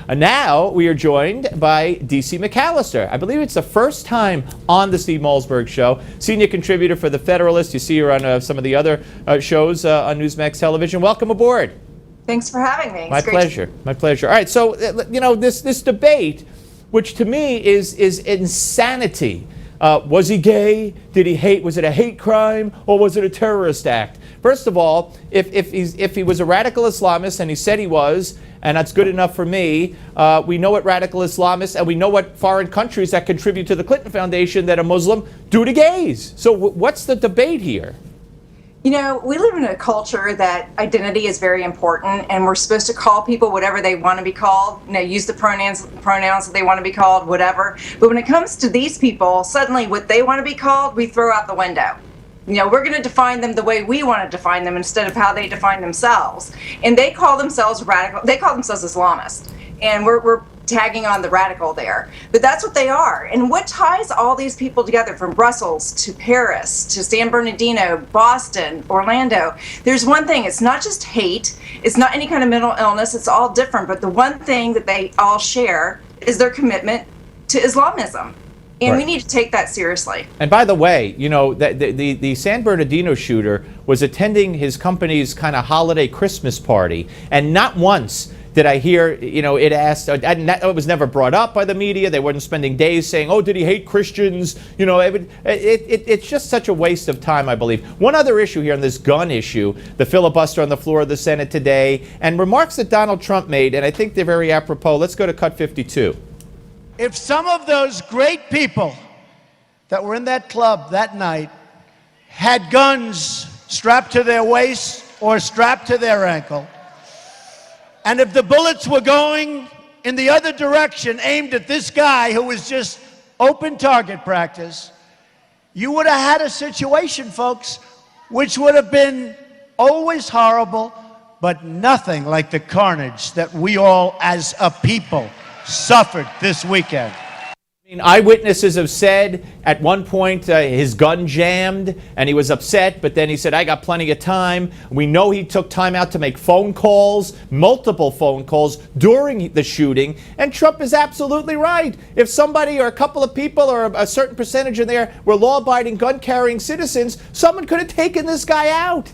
Now we are joined by DC McAllister. I believe it's the first time on the Steve Malzberg Show. Senior contributor for the Federalist. You see her on some of the other shows on Newsmax television. Welcome aboard. Thanks for having me. My pleasure. My pleasure. All right. So, this debate, which to me is insanity. Was he gay? Did he hate? Was it a hate crime or was it a terrorist act? First of all, if he was a radical Islamist, and he said he was, and that's good enough for me, we know what radical Islamists and we know what foreign countries that contribute to the Clinton Foundation that are Muslim do to gays. So what's the debate here? You know, we live in a culture that identity is very important, and we're supposed to call people whatever they want to be called, use the pronouns that they want to be called, whatever. But when it comes to these people, suddenly what they want to be called, we throw out the window. We're going to define them the way we want to define them instead of how they define themselves. And they call themselves radical, they call themselves Islamist. And we're tagging on the radical there. But that's what they are. And what ties all these people together, from Brussels to Paris to San Bernardino, Boston, Orlando, there's one thing. It's not just hate. It's not any kind of mental illness. It's all different. But the one thing that they all share is their commitment to Islamism. And right. We need to take that seriously. And by the way, the San Bernardino shooter was attending his company's kind of holiday Christmas party, and not once did I hear, it asked, it was never brought up by the media. They weren't spending days saying, oh, did he hate Christians? It's just such a waste of time, I believe. One other issue here on this gun issue, the filibuster on the floor of the Senate today, and remarks that Donald Trump made, and I think they're very apropos. Let's go to cut 52. If some of those great people that were in that club that night had guns strapped to their waist or strapped to their ankle, and if the bullets were going in the other direction, aimed at this guy who was just open target practice, you would have had a situation, folks, which would have been always horrible, but nothing like the carnage that we all as a people suffered this weekend. Eyewitnesses have said at one point his gun jammed and he was upset, but then he said, I got plenty of time. We know he took time out to make phone calls, multiple phone calls during the shooting, and Trump is absolutely right. If somebody or a couple of people or a certain percentage in there were law-abiding, gun-carrying citizens, someone could have taken this guy out.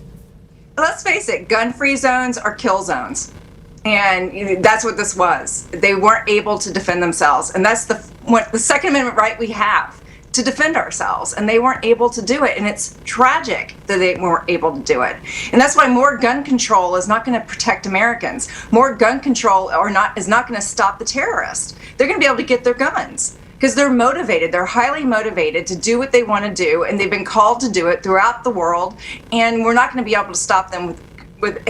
Let's face it, gun-free zones are kill zones. And that's what this was. They weren't able to defend themselves. And that's the Second Amendment right we have, to defend ourselves. And they weren't able to do it. And it's tragic that they weren't able to do it. And that's why more gun control is not going to protect Americans. More gun control is not going to stop the terrorists. They're going to be able to get their guns because they're motivated. They're highly motivated to do what they want to do. And they've been called to do it throughout the world. And we're not going to be able to stop them with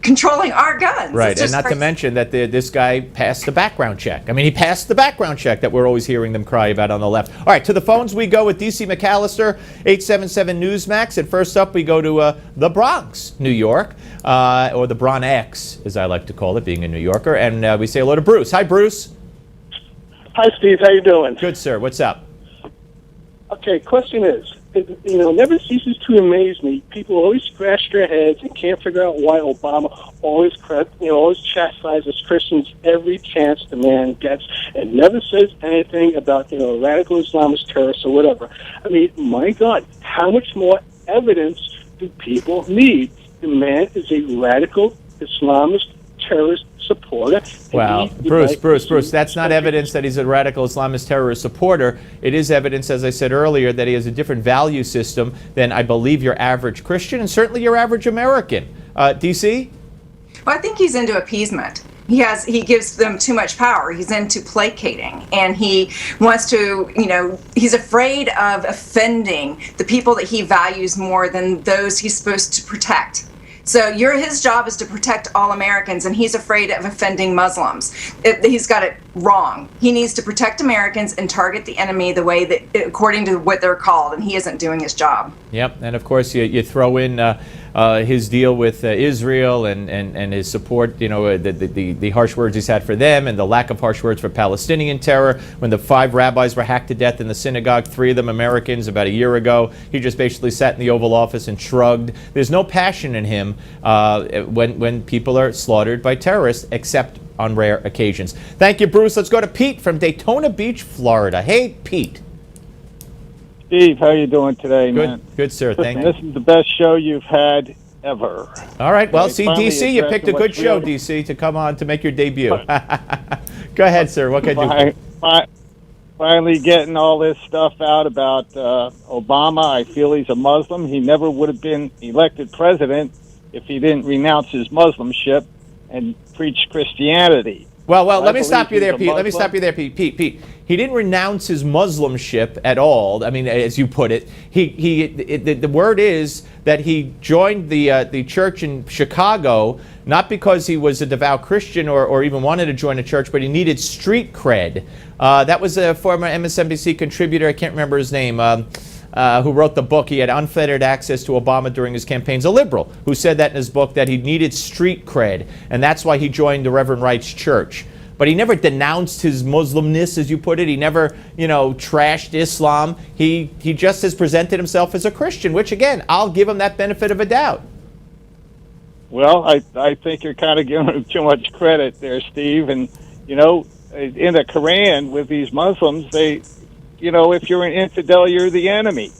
controlling our guns. Right, and not to mention that this guy passed the background check. I mean, he passed the background check that we're always hearing them cry about on the left. All right, to the phones we go with DC McAllister, 877 Newsmax. And first up, we go to the Bronx, New York, or the Bronx, as I like to call it, being a New Yorker. And we say hello to Bruce. Hi, Bruce. Hi, Steve. How you doing? Good, sir. What's up? Okay, question is, never ceases to amaze me. People always scratch their heads and can't figure out why Obama always chastises Christians every chance the man gets, and never says anything about radical Islamist terrorists or whatever. I mean, my God, how much more evidence do people need? The man is a radical Islamist terrorist supporter. Well, Bruce, that's not evidence that he's a radical Islamist terrorist supporter. It is evidence, as I said earlier, that he has a different value system than, I believe, your average Christian and certainly your average American. DC? Well, I think he's into appeasement. He gives them too much power. He's into placating, and he wants to, he's afraid of offending the people that he values more than those he's supposed to protect. So his job is to protect all Americans, and he's afraid of offending Muslims. He's got it wrong. He needs to protect Americans and target the enemy the way that, according to what they're called, and he isn't doing his job. Yep, and of course you throw in his deal with Israel and his support, the harsh words he's had for them and the lack of harsh words for Palestinian terror. When the 5 rabbis were hacked to death in the synagogue, 3 of them Americans, about a year ago, he just basically sat in the Oval Office and shrugged. There's no passion in him when people are slaughtered by terrorists, except on rare occasions. Thank you, Bruce. Let's go to Pete from Daytona Beach, Florida. Hey, Pete. Steve, how you doing today, man? Good, sir. Thank you. This is the best show you've had ever. All right. Well, see, Finally DC, you picked a good addressing show, what's DC, to come on to make your debut. Go ahead, sir. What can I do? Finally getting all this stuff out about Obama. I feel he's a Muslim. He never would have been elected president if he didn't renounce his Muslimship and preach Christianity. Well, let me stop you he's there, a Pete. Let me Muslim. stop you there, Pete. He didn't renounce his Muslimship at all. I mean, as you put it, the word is that he joined the church in Chicago not because he was a devout Christian or even wanted to join a church, but he needed street cred. That was a former MSNBC contributor. I can't remember his name. Who wrote the book. He had unfettered access to Obama during his campaigns, a liberal, who said that in his book, that he needed street cred, and that's why he joined the Reverend Wright's church. But he never denounced his Muslimness, as you put it. He never, trashed Islam. He just has presented himself as a Christian, which, again, I'll give him that benefit of a doubt. Well, I think you're kind of giving him too much credit there, Steve. And, in the Quran with these Muslims, if you're an infidel, you're the enemy.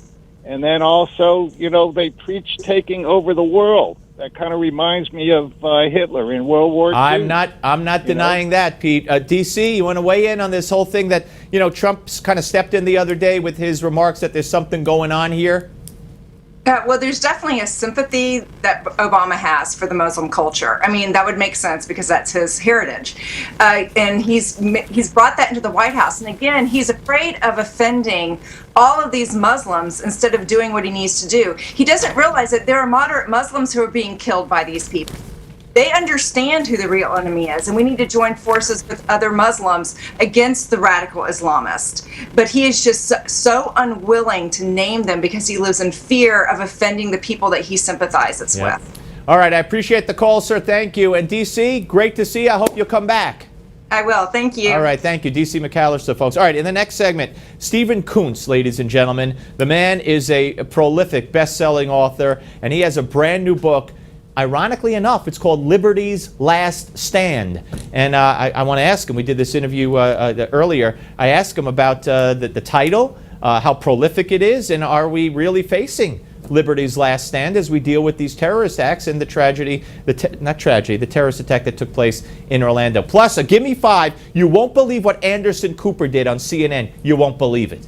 And then also, they preach taking over the world. That kind of reminds me of Hitler in World War II. I'm not denying that, Pete. DC, you want to weigh in on this whole thing that, Trump's kind of stepped in the other day with his remarks that there's something going on here? Well, there's definitely a sympathy that Obama has for the Muslim culture. I mean, that would make sense because that's his heritage. And he's brought that into the White House. And again, he's afraid of offending all of these Muslims instead of doing what he needs to do. He doesn't realize that there are moderate Muslims who are being killed by these people. They understand who the real enemy is, and we need to join forces with other Muslims against the radical Islamist. But he is just so unwilling to name them because he lives in fear of offending the people that he sympathizes with. All right, I appreciate the call, sir. Thank you. And DC, great to see you. I hope you'll come back. I will. Thank you. All right, thank you. DC McAllister, folks. All right, in the next segment, Stephen Kuntz, ladies and gentlemen. The man is a prolific, best-selling author, and he has a brand new book. Ironically enough, it's called Liberty's Last Stand. And I want to ask him, we did this interview earlier, I asked him about the title, how prolific it is, and are we really facing Liberty's last stand as we deal with these terrorist acts and the tragedy, the terrorist attack that took place in Orlando. Plus, give me 5, you won't believe what Anderson Cooper did on CNN. You won't believe it.